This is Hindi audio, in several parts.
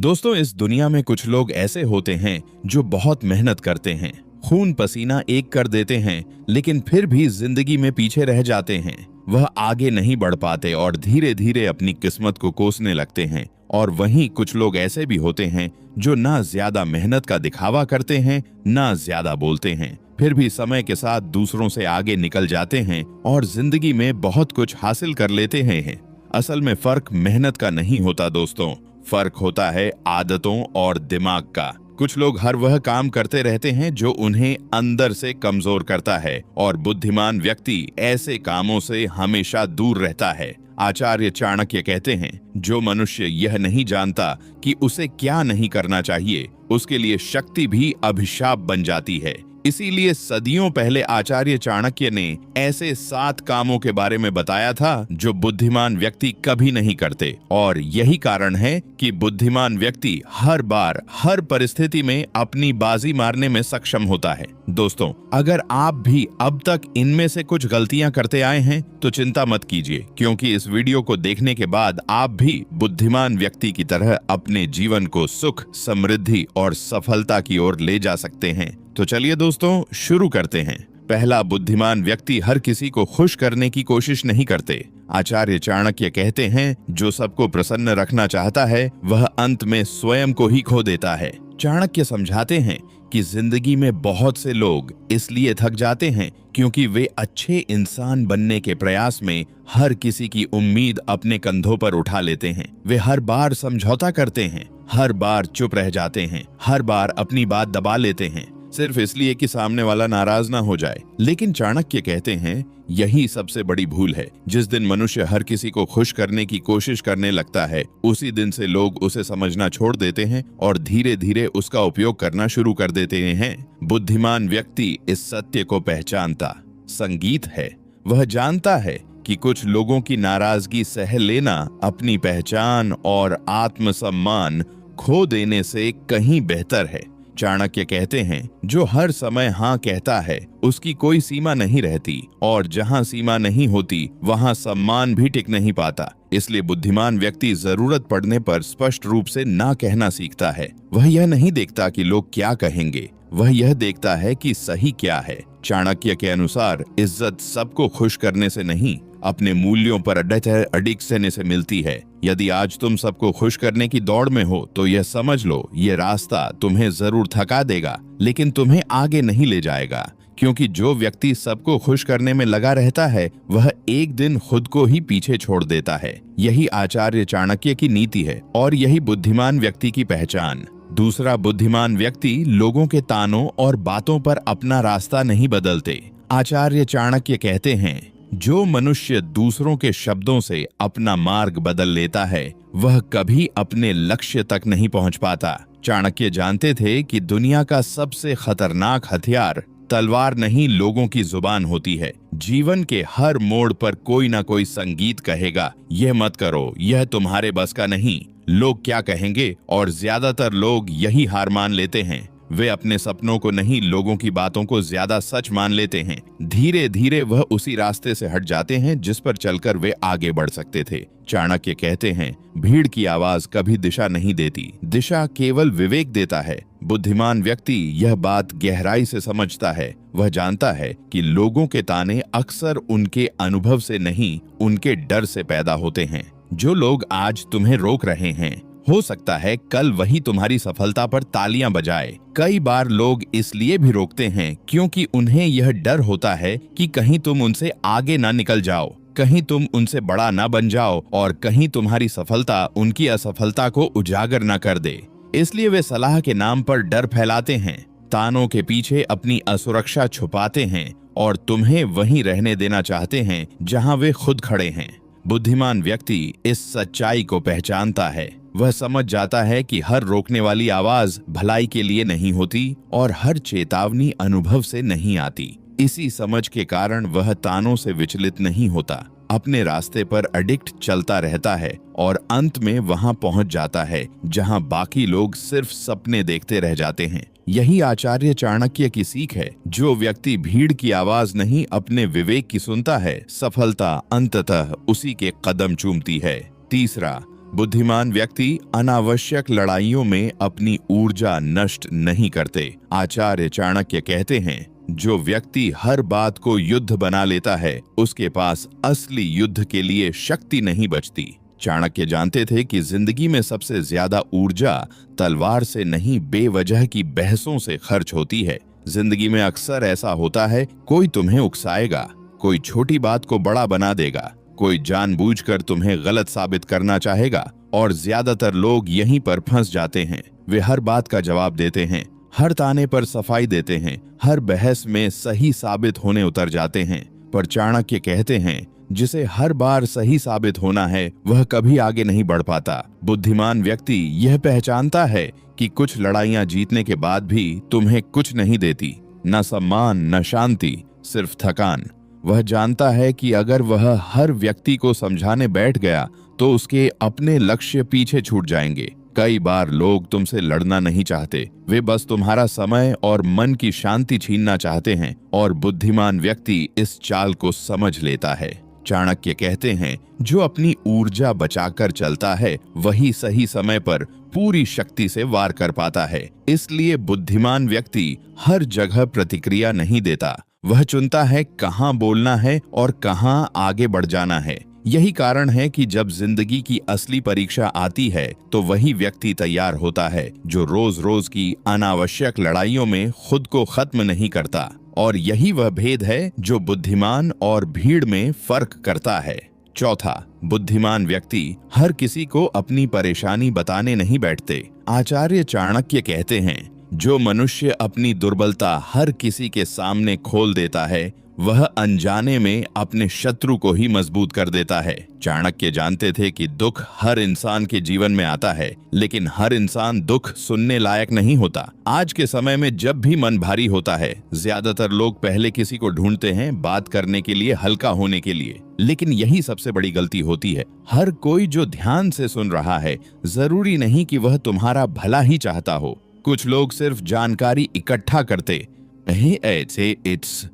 दोस्तों, इस दुनिया में कुछ लोग ऐसे होते हैं जो बहुत मेहनत करते हैं, खून पसीना एक कर देते हैं, लेकिन फिर भी जिंदगी में पीछे रह जाते हैं। वह आगे नहीं बढ़ पाते और धीरे धीरे अपनी किस्मत को कोसने लगते हैं। और वहीं कुछ लोग ऐसे भी होते हैं जो ना ज्यादा मेहनत का दिखावा करते हैं, ना ज्यादा बोलते हैं, फिर भी समय के साथ दूसरों से आगे निकल जाते हैं और जिंदगी में बहुत कुछ हासिल कर लेते हैं। असल में फर्क मेहनत का नहीं होता दोस्तों, फर्क होता है आदतों और दिमाग का। कुछ लोग हर वह काम करते रहते हैं जो उन्हें अंदर से कमजोर करता है और बुद्धिमान व्यक्ति ऐसे कामों से हमेशा दूर रहता है। आचार्य चाणक्य कहते हैं, जो मनुष्य यह नहीं जानता कि उसे क्या नहीं करना चाहिए, उसके लिए शक्ति भी अभिशाप बन जाती है। इसीलिए सदियों पहले आचार्य चाणक्य ने ऐसे 7 कामों के बारे में बताया था जो बुद्धिमान व्यक्ति कभी नहीं करते। और यही कारण है कि बुद्धिमान व्यक्ति हर बार हर परिस्थिति में अपनी बाजी मारने में सक्षम होता है। दोस्तों, अगर आप भी अब तक इनमें से कुछ गलतियां करते आए हैं तो चिंता मत कीजिए, क्योंकि इस वीडियो को देखने के बाद आप भी बुद्धिमान व्यक्ति की तरह अपने जीवन को सुख, समृद्धि और सफलता की ओर ले जा सकते हैं। तो चलिए दोस्तों, शुरू करते हैं। पहला, बुद्धिमान व्यक्ति हर किसी को खुश करने की कोशिश नहीं करते। आचार्य चाणक्य कहते हैं, जो सबको प्रसन्न रखना चाहता है वह अंत में स्वयं को ही खो देता है। चाणक्य समझाते हैं कि जिंदगी में बहुत से लोग इसलिए थक जाते हैं क्योंकि वे अच्छे इंसान बनने के प्रयास में हर किसी की उम्मीद अपने कंधों पर उठा लेते हैं। वे हर बार समझौता करते हैं, हर बार चुप रह जाते हैं, हर बार अपनी बात दबा लेते हैं, सिर्फ इसलिए कि सामने वाला नाराज ना हो जाए। लेकिन चाणक्य कहते हैं, यही सबसे बड़ी भूल है। जिस दिन मनुष्य हर किसी को खुश करने की कोशिश करने लगता है, उसी दिन से लोग उसे समझना छोड़ देते हैं और धीरे धीरे उसका उपयोग करना शुरू कर देते हैं। बुद्धिमान व्यक्ति इस सत्य को पहचानता संगीत है। वह जानता है कि कुछ लोगों की नाराजगी सह लेना अपनी पहचान और आत्मसम्मान खो देने से कहीं बेहतर है। चाणक्य कहते हैं, जो हर समय हाँ कहता है उसकी कोई सीमा नहीं रहती, और जहाँ सीमा नहीं होती वहाँ सम्मान भी टिक नहीं पाता। इसलिए बुद्धिमान व्यक्ति जरूरत पड़ने पर स्पष्ट रूप से ना कहना सीखता है। वह यह नहीं देखता कि लोग क्या कहेंगे, वह यह देखता है कि सही क्या है। चाणक्य के अनुसार इज्जत सबको खुश करने से नहीं, अपने मूल्यों पर अडिग रहने से मिलती है। यदि आज तुम सबको खुश करने की दौड़ में हो तो यह समझ लो, ये रास्ता तुम्हें जरूर थका देगा, लेकिन तुम्हें आगे नहीं ले जाएगा। क्योंकि जो व्यक्ति सबको खुश करने में लगा रहता है वह एक दिन खुद को ही पीछे छोड़ देता है। यही आचार्य चाणक्य की नीति है और यही बुद्धिमान व्यक्ति की पहचान। दूसरा, बुद्धिमान व्यक्ति लोगों के तानों और बातों पर अपना रास्ता नहीं बदलते। आचार्य चाणक्य कहते हैं, जो मनुष्य दूसरों के शब्दों से अपना मार्ग बदल लेता है वह कभी अपने लक्ष्य तक नहीं पहुंच पाता। चाणक्य जानते थे कि दुनिया का सबसे खतरनाक हथियार तलवार नहीं, लोगों की जुबान होती है। जीवन के हर मोड़ पर कोई ना कोई संगीत कहेगा, यह मत करो, यह तुम्हारे बस का नहीं, लोग क्या कहेंगे। और ज्यादातर लोग यही हार मान लेते हैं। वे अपने सपनों को नहीं, लोगों की बातों को ज्यादा सच मान लेते हैं। धीरे धीरे वह उसी रास्ते से हट जाते हैं जिस पर चलकर वे आगे बढ़ सकते थे। चाणक्य कहते हैं, भीड़ की आवाज कभी दिशा नहीं देती, दिशा केवल विवेक देता है। बुद्धिमान व्यक्ति यह बात गहराई से समझता है। वह जानता है कि लोगों के ताने अक्सर उनके अनुभव से नहीं, उनके डर से पैदा होते हैं। जो लोग आज तुम्हें रोक रहे हैं, हो सकता है कल वही तुम्हारी सफलता पर तालियां बजाए। कई बार लोग इसलिए भी रोकते हैं क्योंकि उन्हें यह डर होता है कि कहीं तुम उनसे आगे ना निकल जाओ, कहीं तुम उनसे बड़ा ना बन जाओ, और कहीं तुम्हारी सफलता उनकी असफलता को उजागर ना कर दे। इसलिए वे सलाह के नाम पर डर फैलाते हैं, तानों के पीछे अपनी असुरक्षा छुपाते हैं और तुम्हें वहीं रहने देना चाहते हैं जहां वे खुद खड़े हैं। बुद्धिमान व्यक्ति इस सच्चाई को पहचानता है। वह समझ जाता है कि हर रोकने वाली आवाज भलाई के लिए नहीं होती और हर चेतावनी अनुभव से नहीं आती। इसी समझ के कारण वह तानों से विचलित नहीं होता, अपने रास्ते पर अडिक्ट चलता रहता है और अंत में वहां पहुंच जाता है जहां बाकी लोग सिर्फ सपने देखते रह जाते हैं। यही आचार्य चाणक्य की सीख है। जो व्यक्ति भीड़ की आवाज नहीं, अपने विवेक की सुनता है, सफलता अंततः उसी के कदम चूमती है। तीसरा, बुद्धिमान व्यक्ति अनावश्यक लड़ाइयों में अपनी ऊर्जा नष्ट नहीं करते। आचार्य चाणक्य कहते हैं, जो व्यक्ति हर बात को युद्ध बना लेता है उसके पास असली युद्ध के लिए शक्ति नहीं बचती। चाणक्य जानते थे कि जिंदगी में सबसे ज्यादा ऊर्जा तलवार से नहीं, बेवजह की बहसों से खर्च होती है। जिंदगी में अक्सर ऐसा होता है, कोई तुम्हें उकसाएगा, कोई छोटी बात को बड़ा बना देगा, कोई जानबूझकर तुम्हें गलत साबित करना चाहेगा और ज्यादातर लोग यहीं पर फंस जाते हैं। वे हर बात का जवाब देते हैं, हर ताने पर सफाई देते हैं, हर बहस में सही साबित होने उतर जाते हैं। पर चाणक्य कहते हैं, जिसे हर बार सही साबित होना है वह कभी आगे नहीं बढ़ पाता। बुद्धिमान व्यक्ति यह पहचानता है कि कुछ लड़ाइयां जीतने के बाद भी तुम्हें कुछ नहीं देती, न सम्मान न शांति, सिर्फ थकान। वह जानता है कि अगर वह हर व्यक्ति को समझाने बैठ गया तो उसके अपने लक्ष्य पीछे छूट जाएंगे। कई बार लोग तुमसे लड़ना नहीं चाहते, वे बस तुम्हारा समय और मन की शांति छीनना चाहते हैं, और बुद्धिमान व्यक्ति इस चाल को समझ लेता है। चाणक्य कहते हैं, जो अपनी ऊर्जा बचाकर चलता है वही सही समय पर पूरी शक्ति से वार कर पाता है। इसलिए बुद्धिमान व्यक्ति हर जगह प्रतिक्रिया नहीं देता, वह चुनता है कहाँ बोलना है और कहाँ आगे बढ़ जाना है। यही कारण है कि जब जिंदगी की असली परीक्षा आती है तो वही व्यक्ति तैयार होता है जो रोज रोज की अनावश्यक लड़ाइयों में खुद को खत्म नहीं करता। और यही वह भेद है जो बुद्धिमान और भीड़ में फर्क करता है। चौथा, बुद्धिमान व्यक्ति हर किसी को अपनी परेशानी बताने नहीं बैठते। आचार्य चाणक्य कहते हैं, जो मनुष्य अपनी दुर्बलता हर किसी के सामने खोल देता है वह अनजाने में अपने शत्रु को ही मजबूत कर देता है। चाणक्य जानते थे कि दुख हर इंसान के जीवन में आता है, लेकिन हर इंसान दुख सुनने लायक नहीं होता। आज के समय में जब भी मन भारी होता है, ज्यादातर लोग पहले किसी को ढूंढते हैं बात करने के लिए, हल्का होने के लिए। लेकिन यही सबसे बड़ी गलती होती है। हर कोई जो ध्यान से सुन रहा है, जरूरी नहीं कि वह तुम्हारा भला ही चाहता हो। कुछ लोग सिर्फ जानकारी इकट्ठा करते हैं, ऐसे इट्स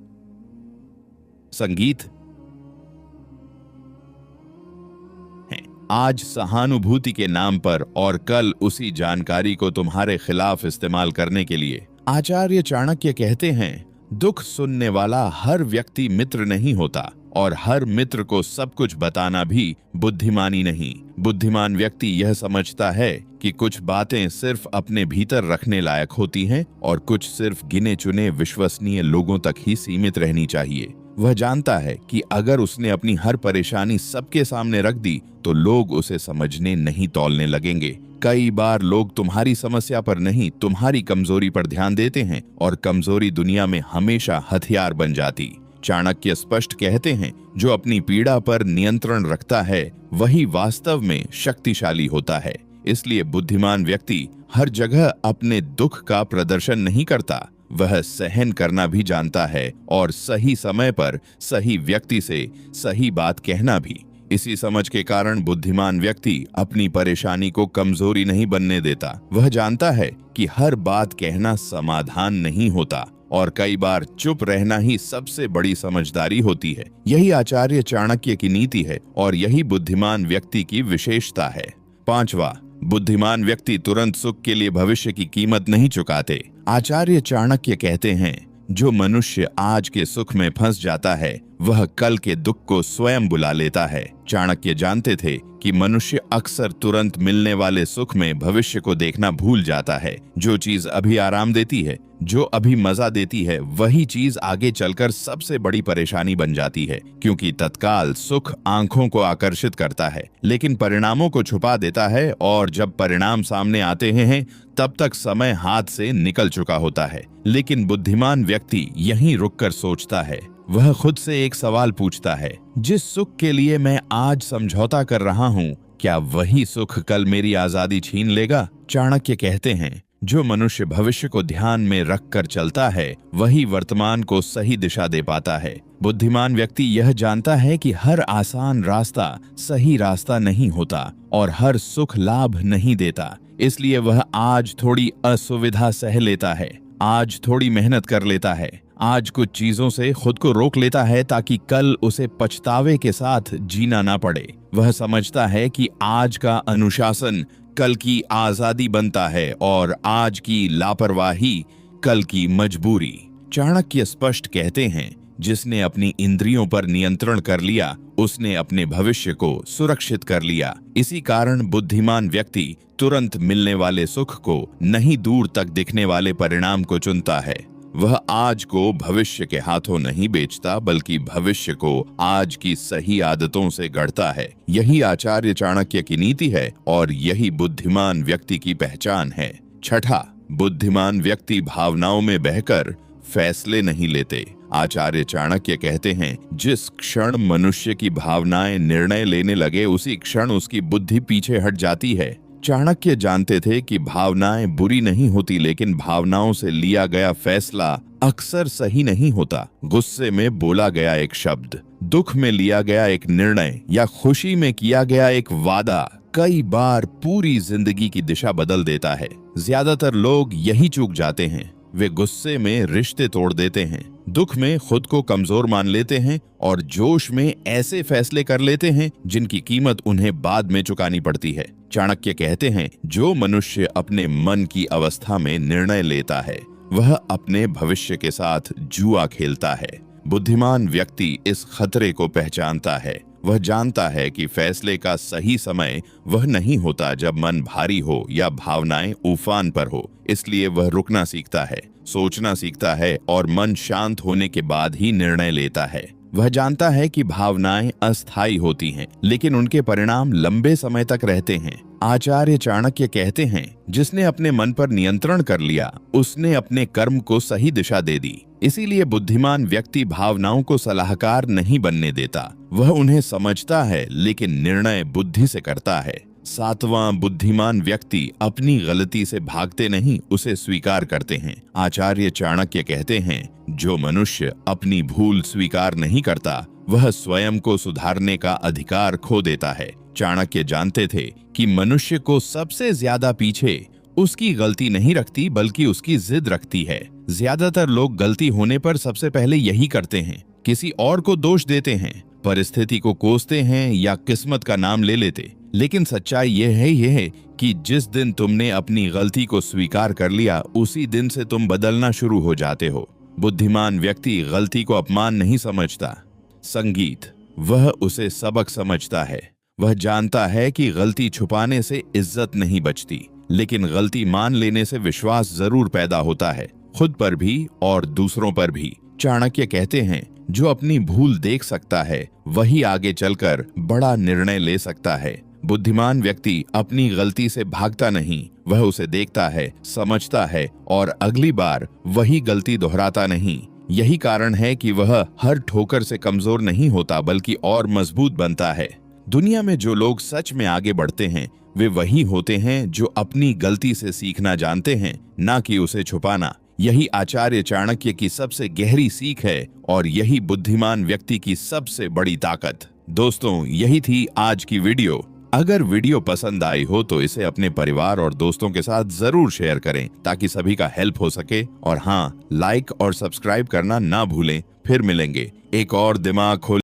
संगीत है आज सहानुभूति के नाम पर, और कल उसी जानकारी को तुम्हारे खिलाफ इस्तेमाल करने के लिए। आचार्य चाणक्य कहते हैं, दुख सुनने वाला हर व्यक्ति मित्र नहीं होता, और हर मित्र को सब कुछ बताना भी बुद्धिमानी नहीं। बुद्धिमान व्यक्ति यह समझता है कि कुछ बातें सिर्फ अपने भीतर रखने लायक होती हैं और कुछ सिर्फ गिने चुने विश्वसनीय लोगों तक ही सीमित रहनी चाहिए। वह जानता है कि अगर उसने अपनी हर परेशानी सबके सामने रख दी तो लोग उसे समझने नहीं तौलने लगेंगे। कई बार लोग तुम्हारी समस्या पर नहीं, तुम्हारी कमजोरी पर ध्यान देते हैं, और कमजोरी दुनिया में हमेशा हथियार बन जाती। चाणक्य स्पष्ट कहते हैं, जो अपनी पीड़ा पर नियंत्रण रखता है वही वास्तव में शक्तिशाली होता है। इसलिए बुद्धिमान व्यक्ति हर जगह अपने दुख का प्रदर्शन नहीं करता, वह सहन करना भी जानता है और सही समय पर सही व्यक्ति से सही बात कहना भी। इसी समझ के कारण बुद्धिमान व्यक्ति अपनी परेशानी को कमजोरी नहीं बनने देता। वह जानता है कि हर बात कहना समाधान नहीं होता, और कई बार चुप रहना ही सबसे बड़ी समझदारी होती है। यही आचार्य चाणक्य की नीति है और यही बुद्धिमान व्यक्ति की विशेषता है। पांचवा, बुद्धिमान व्यक्ति तुरंत सुख के लिए भविष्य की कीमत नहीं चुकाते। आचार्य चाणक्य कहते हैं, जो मनुष्य आज के सुख में फंस जाता है वह कल के दुख को स्वयं बुला लेता है। चाणक्य जानते थे कि मनुष्य अक्सर तुरंत मिलने वाले सुख में भविष्य को देखना भूल जाता है। जो चीज अभी आराम देती है, जो अभी मजा देती है, वही चीज आगे चलकर सबसे बड़ी परेशानी बन जाती है, क्योंकि तत्काल सुख आंखों को आकर्षित करता है लेकिन परिणामों को छुपा देता है, और जब परिणाम सामने आते हैं तब तक समय हाथ से निकल चुका होता है। लेकिन बुद्धिमान व्यक्ति यहीं रुककर सोचता है। वह खुद से एक सवाल पूछता है, जिस सुख के लिए मैं आज समझौता कर रहा हूँ, क्या वही सुख कल मेरी आजादी छीन लेगा? चाणक्य कहते हैं, जो मनुष्य भविष्य को ध्यान में रखकर चलता है वही वर्तमान को सही दिशा दे पाता है। बुद्धिमान व्यक्ति यह जानता है कि हर आसान रास्ता सही रास्ता नहीं होता और हर सुख लाभ नहीं देता। इसलिए वह आज थोड़ी असुविधा सह लेता है, आज थोड़ी मेहनत कर लेता है, आज कुछ चीजों से खुद को रोक लेता है ताकि कल उसे पछतावे के साथ जीना ना पड़े। वह समझता है कि आज का अनुशासन कल की आजादी बनता है और आज की लापरवाही कल की मजबूरी। चाणक्य स्पष्ट कहते हैं, जिसने अपनी इंद्रियों पर नियंत्रण कर लिया उसने अपने भविष्य को सुरक्षित कर लिया। इसी कारण बुद्धिमान व्यक्ति तुरंत मिलने वाले सुख को नहीं, दूर तक दिखने वाले परिणाम को चुनता है। वह आज को भविष्य के हाथों नहीं बेचता, बल्कि भविष्य को आज की सही आदतों से गढ़ता है। यही आचार्य चाणक्य की नीति है और यही बुद्धिमान व्यक्ति की पहचान है। छठा, बुद्धिमान व्यक्ति भावनाओं में बहकर फैसले नहीं लेते। आचार्य चाणक्य कहते हैं, जिस क्षण मनुष्य की भावनाएं निर्णय लेने लगे उसी क्षण उसकी बुद्धि पीछे हट जाती है। चाणक्य जानते थे कि भावनाएं बुरी नहीं होती, लेकिन भावनाओं से लिया गया फैसला अक्सर सही नहीं होता। गुस्से में बोला गया एक शब्द, दुख में लिया गया एक निर्णय या खुशी में किया गया एक वादा कई बार पूरी जिंदगी की दिशा बदल देता है। ज्यादातर लोग यही चूक जाते हैं। वे गुस्से में रिश्ते तोड़ देते हैं, दुख में खुद को कमजोर मान लेते हैं और जोश में ऐसे फैसले कर लेते हैं जिनकी कीमत उन्हें बाद में चुकानी पड़ती है। चाणक्य कहते हैं, जो मनुष्य अपने मन की अवस्था में निर्णय लेता है वह अपने भविष्य के साथ जुआ खेलता है। बुद्धिमान व्यक्ति इस खतरे को पहचानता है। वह जानता है कि फैसले का सही समय वह नहीं होता जब मन भारी हो या भावनाएं उफान पर हो। इसलिए वह रुकना सीखता है, सोचना सीखता है और मन शांत होने के बाद ही निर्णय लेता है। वह जानता है कि भावनाएं अस्थायी होती हैं, लेकिन उनके परिणाम लंबे समय तक रहते हैं। आचार्य चाणक्य कहते हैं, जिसने अपने मन पर नियंत्रण कर लिया उसने अपने कर्म को सही दिशा दे दी। इसीलिए बुद्धिमान व्यक्ति भावनाओं को सलाहकार नहीं बनने देता। वह उन्हें समझता है, लेकिन निर्णय बुद्धि से करता है। सातवां, बुद्धिमान व्यक्ति अपनी गलती से भागते नहीं, उसे स्वीकार करते हैं। आचार्य चाणक्य कहते हैं, जो मनुष्य अपनी भूल स्वीकार नहीं करता वह स्वयं को सुधारने का अधिकार खो देता है। चाणक्य जानते थे कि मनुष्य को सबसे ज्यादा पीछे उसकी गलती नहीं रखती, बल्कि उसकी जिद रखती है। ज्यादातर लोग गलती होने पर सबसे पहले यही करते हैं, किसी और को दोष देते हैं, परिस्थिति को कोसते हैं या किस्मत का नाम ले लेते। लेकिन सच्चाई यह है कि जिस दिन तुमने अपनी गलती को स्वीकार कर लिया उसी दिन से तुम बदलना शुरू हो जाते हो। बुद्धिमान व्यक्ति गलती को अपमान नहीं समझता। संगीत, वह उसे सबक समझता है। वह जानता है कि गलती छुपाने से इज्जत नहीं बचती, लेकिन गलती मान लेने से विश्वास जरूर पैदा होता है, खुद पर भी और दूसरों पर भी। चाणक्य कहते हैं, जो अपनी भूल देख सकता है वही आगे चलकर बड़ा निर्णय ले सकता है। बुद्धिमान व्यक्ति अपनी गलती से भागता नहीं, वह उसे देखता है, समझता है और अगली बार वही गलती दोहराता नहीं। यही कारण है कि वह हर ठोकर से कमजोर नहीं होता, बल्कि और मजबूत बनता है। दुनिया में जो लोग सच में आगे बढ़ते हैं वे वही होते हैं जो अपनी गलती से सीखना जानते हैं, ना कि उसे छुपाना। यही आचार्य चाणक्य की सबसे गहरी सीख है और यही बुद्धिमान व्यक्ति की सबसे बड़ी ताकत। दोस्तों, यही थी आज की वीडियो। अगर वीडियो पसंद आई हो तो इसे अपने परिवार और दोस्तों के साथ जरूर शेयर करें ताकि सभी का हेल्प हो सके। और हाँ, लाइक और सब्सक्राइब करना ना भूलें। फिर मिलेंगे एक और दिमाग खोल